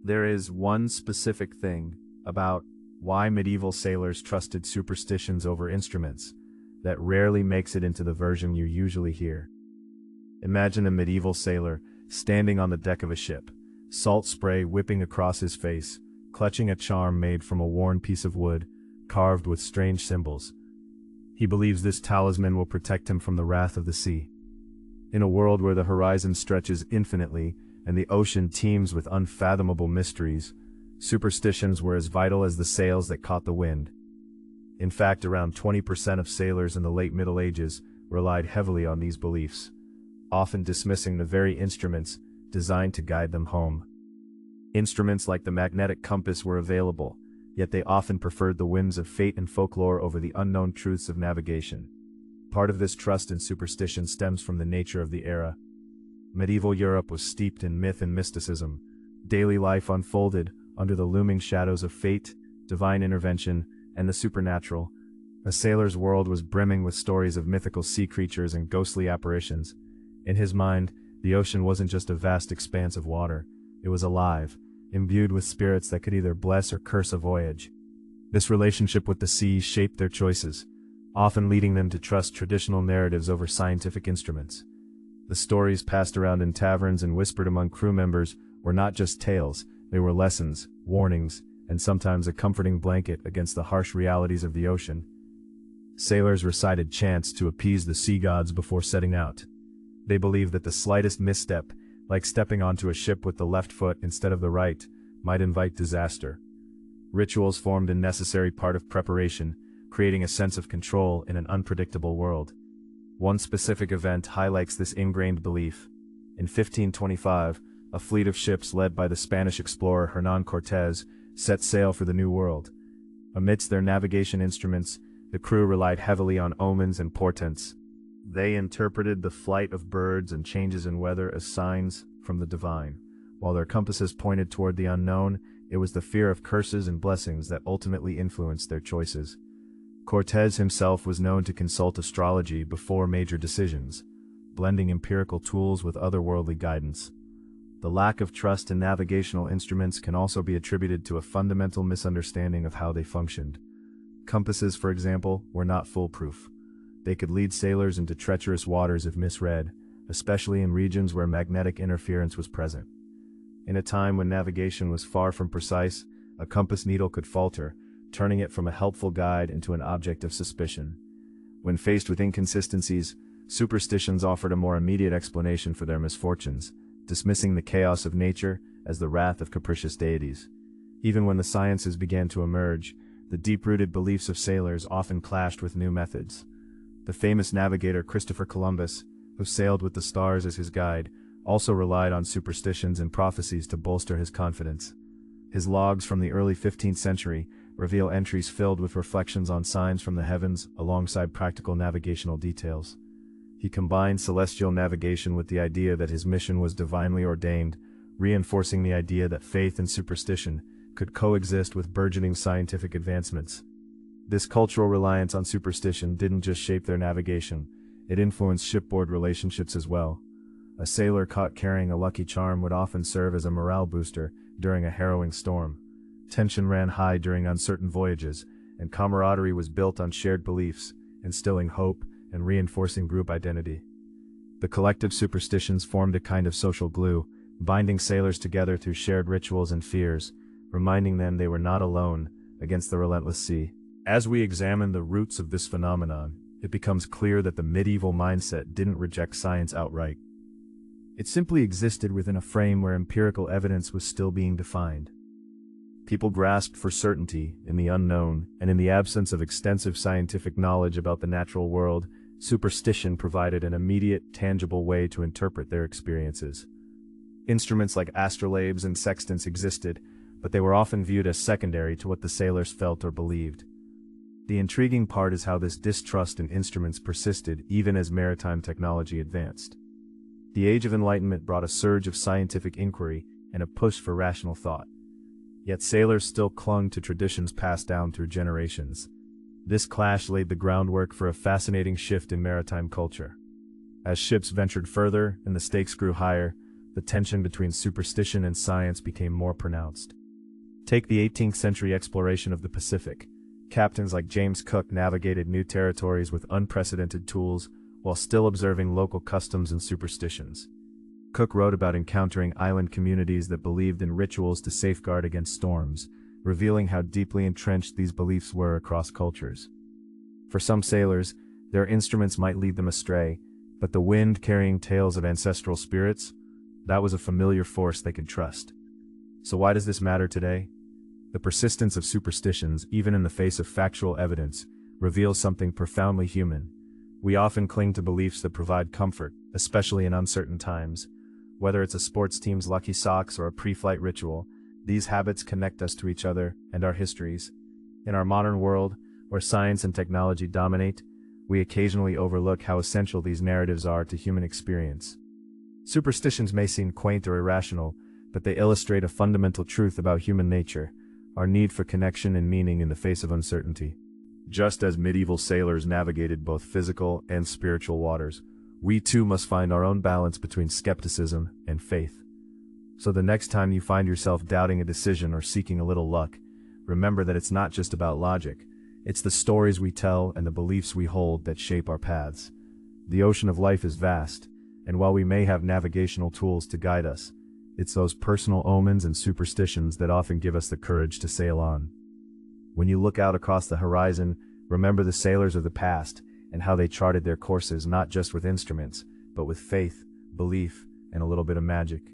There is one specific thing about why medieval sailors trusted superstitions over instruments that rarely makes it into the version you usually hear. Imagine a medieval sailor standing on the deck of a ship, salt spray whipping across his face, clutching a charm made from a worn piece of wood, carved with strange symbols. He believes this talisman will protect him from the wrath of the sea. In a world where the horizon stretches infinitely and the ocean teems with unfathomable mysteries, superstitions were as vital as the sails that caught the wind. In fact, around 20% of sailors in the late Middle Ages relied heavily on these beliefs, often dismissing the very instruments designed to guide them home. Instruments like the magnetic compass were available, yet they often preferred the whims of fate and folklore over the unknown truths of navigation. Part of this trust in superstition stems from the nature of the era. Medieval Europe was steeped in myth and mysticism. Daily life unfolded under the looming shadows of fate, divine intervention, and the supernatural. A sailor's world was brimming with stories of mythical sea creatures and ghostly apparitions. In his mind, the ocean wasn't just a vast expanse of water. It was alive, imbued with spirits that could either bless or curse a voyage. This relationship with the sea shaped their choices, often leading them to trust traditional narratives over scientific instruments. The stories passed around in taverns and whispered among crew members were not just tales, they were lessons, warnings, and sometimes a comforting blanket against the harsh realities of the ocean. Sailors recited chants to appease the sea gods before setting out. They believed that the slightest misstep, like stepping onto a ship with the left foot instead of the right, might invite disaster. Rituals formed a necessary part of preparation, creating a sense of control in an unpredictable world. One specific event highlights this ingrained belief. In 1525, a fleet of ships led by the Spanish explorer Hernán Cortés set sail for the New World. Amidst their navigation instruments, the crew relied heavily on omens and portents. They interpreted the flight of birds and changes in weather as signs from the divine. While their compasses pointed toward the unknown, it was the fear of curses and blessings that ultimately influenced their choices. Cortés himself was known to consult astrology before major decisions, blending empirical tools with otherworldly guidance. The lack of trust in navigational instruments can also be attributed to a fundamental misunderstanding of how they functioned. Compasses, for example, were not foolproof. They could lead sailors into treacherous waters if misread, especially in regions where magnetic interference was present. In a time when navigation was far from precise, a compass needle could falter, turning it from a helpful guide into an object of suspicion. When faced with inconsistencies, superstitions offered a more immediate explanation for their misfortunes, dismissing the chaos of nature as the wrath of capricious deities. Even when the sciences began to emerge, the deep-rooted beliefs of sailors often clashed with new methods. The famous navigator Christopher Columbus, who sailed with the stars as his guide, also relied on superstitions and prophecies to bolster his confidence. His logs from the early 15th century reveal entries filled with reflections on signs from the heavens alongside practical navigational details. He combined celestial navigation with the idea that his mission was divinely ordained, reinforcing the idea that faith and superstition could coexist with burgeoning scientific advancements. This cultural reliance on superstition didn't just shape their navigation, it influenced shipboard relationships as well. A sailor caught carrying a lucky charm would often serve as a morale booster during a harrowing storm. Tension ran high during uncertain voyages, and camaraderie was built on shared beliefs, instilling hope and reinforcing group identity. The collective superstitions formed a kind of social glue, binding sailors together through shared rituals and fears, reminding them they were not alone against the relentless sea. As we examine the roots of this phenomenon, it becomes clear that the medieval mindset didn't reject science outright. It simply existed within a frame where empirical evidence was still being defined. People grasped for certainty in the unknown, and in the absence of extensive scientific knowledge about the natural world, superstition provided an immediate, tangible way to interpret their experiences. Instruments like astrolabes and sextants existed, but they were often viewed as secondary to what the sailors felt or believed. The intriguing part is how this distrust in instruments persisted even as maritime technology advanced. The Age of Enlightenment brought a surge of scientific inquiry and a push for rational thought. Yet sailors still clung to traditions passed down through generations. This clash laid the groundwork for a fascinating shift in maritime culture. As ships ventured further and the stakes grew higher, the tension between superstition and science became more pronounced. Take the 18th century exploration of the Pacific. Captains like James Cook navigated new territories with unprecedented tools while still observing local customs and superstitions. Cook wrote about encountering island communities that believed in rituals to safeguard against storms, revealing how deeply entrenched these beliefs were across cultures. For some sailors, their instruments might lead them astray, but the wind carrying tales of ancestral spirits, that was a familiar force they could trust. So why does this matter today? The persistence of superstitions, even in the face of factual evidence, reveals something profoundly human. We often cling to beliefs that provide comfort, especially in uncertain times. Whether it's a sports team's lucky socks or a pre-flight ritual, these habits connect us to each other and our histories. In our modern world, where science and technology dominate, we occasionally overlook how essential these narratives are to human experience. Superstitions may seem quaint or irrational, but they illustrate a fundamental truth about human nature: our need for connection and meaning in the face of uncertainty. Just as medieval sailors navigated both physical and spiritual waters, we too must find our own balance between skepticism and faith. So the next time you find yourself doubting a decision or seeking a little luck, remember that it's not just about logic. It's the stories we tell and the beliefs we hold that shape our paths. The ocean of life is vast, and while we may have navigational tools to guide us, it's those personal omens and superstitions that often give us the courage to sail on. When you look out across the horizon, remember the sailors of the past and how they charted their courses not just with instruments, but with faith, belief, and a little bit of magic.